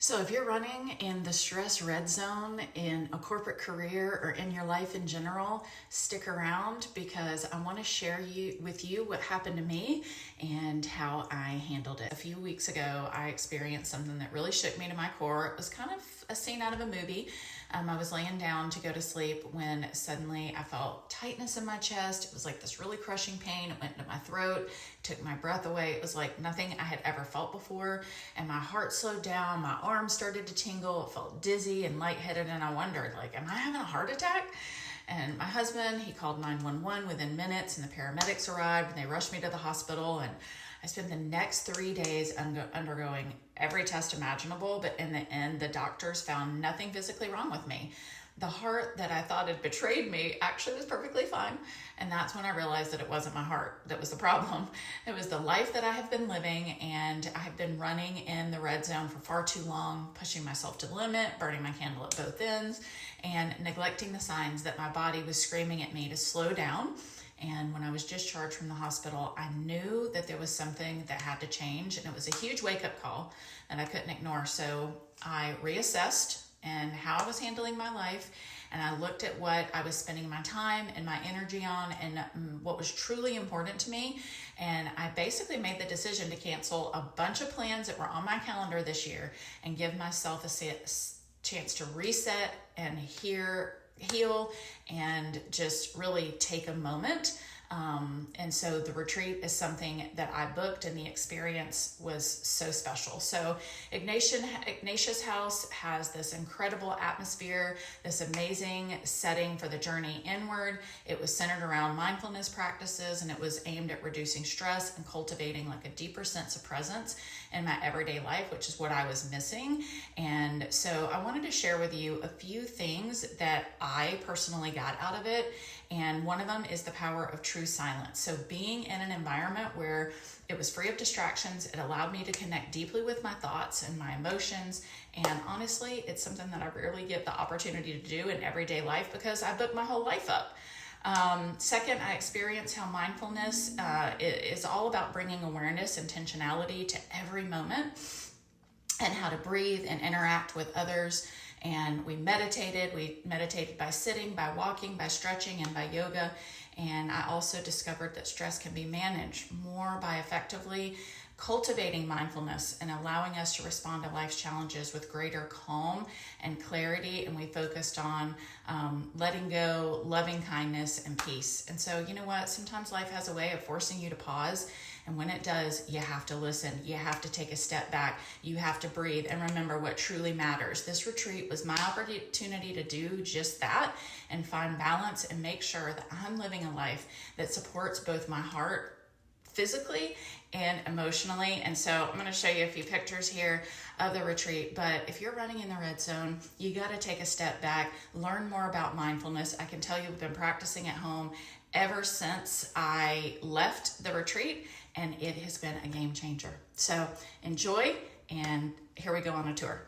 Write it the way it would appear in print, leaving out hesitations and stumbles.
So if you're running in the stress red zone in a corporate career or in your life in general, stick around because I want to share with you what happened to me and how I handled it. A few weeks ago, I experienced something that really shook me to my core. It was kind of a scene out of a movie. I was laying down to go to sleep when suddenly I felt tightness in my chest. It was like this really crushing pain. It went into my throat, took my breath away. It was like nothing I had ever felt before. And my heart slowed down. My arms started to tingle. It felt dizzy and lightheaded. And I wondered, am I having a heart attack? And my husband, he called 911 within minutes, and the paramedics arrived and they rushed me to the hospital. And I spent the next 3 days undergoing every test imaginable, but in the end, the doctors found nothing physically wrong with me. The heart that I thought had betrayed me actually was perfectly fine. And that's when I realized that it wasn't my heart that was the problem. It was the life that I have been living, and I have been running in the red zone for far too long, pushing myself to the limit, burning my candle at both ends, and neglecting the signs that my body was screaming at me to slow down. And when I was discharged from the hospital, I knew that there was something that had to change, and it was a huge wake-up call that I couldn't ignore. So I reassessed and how I was handling my life, and I looked at what I was spending my time and my energy on and what was truly important to me. And I basically made the decision to cancel a bunch of plans that were on my calendar this year and give myself a chance to reset and heal and just really take a moment. And so the retreat is something that I booked, and the experience was so special. So Ignatius House has this incredible atmosphere, this amazing setting for the journey inward. It was centered around mindfulness practices, and it was aimed at reducing stress and cultivating a deeper sense of presence in my everyday life, which is what I was missing. And so I wanted to share with you a few things that I personally got out of it. And one of them is the power of true silence. So being in an environment where it was free of distractions, it allowed me to connect deeply with my thoughts and my emotions. And honestly, it's something that I rarely get the opportunity to do in everyday life because I booked my whole life up. Second, I experienced how mindfulness is all about bringing awareness, intentionality to every moment, and how to breathe and interact with others. And we meditated by sitting, by walking, by stretching, and by yoga. And I also discovered that stress can be managed more by effectively cultivating mindfulness and allowing us to respond to life's challenges with greater calm and clarity. And we focused on letting go, loving kindness, and peace. And so, you know what? Sometimes life has a way of forcing you to pause. And when it does, you have to listen. You have to take a step back. You have to breathe and remember what truly matters. This retreat was my opportunity to do just that and find balance and make sure that I'm living a life that supports both my heart physically and emotionally. And so I'm going to show you a few pictures here of the retreat. But if you're running in the red zone, you got to take a step back, learn more about mindfulness. I can tell you I've been practicing at home ever since I left the retreat, and it has been a game changer. So enjoy, and here we go on a tour.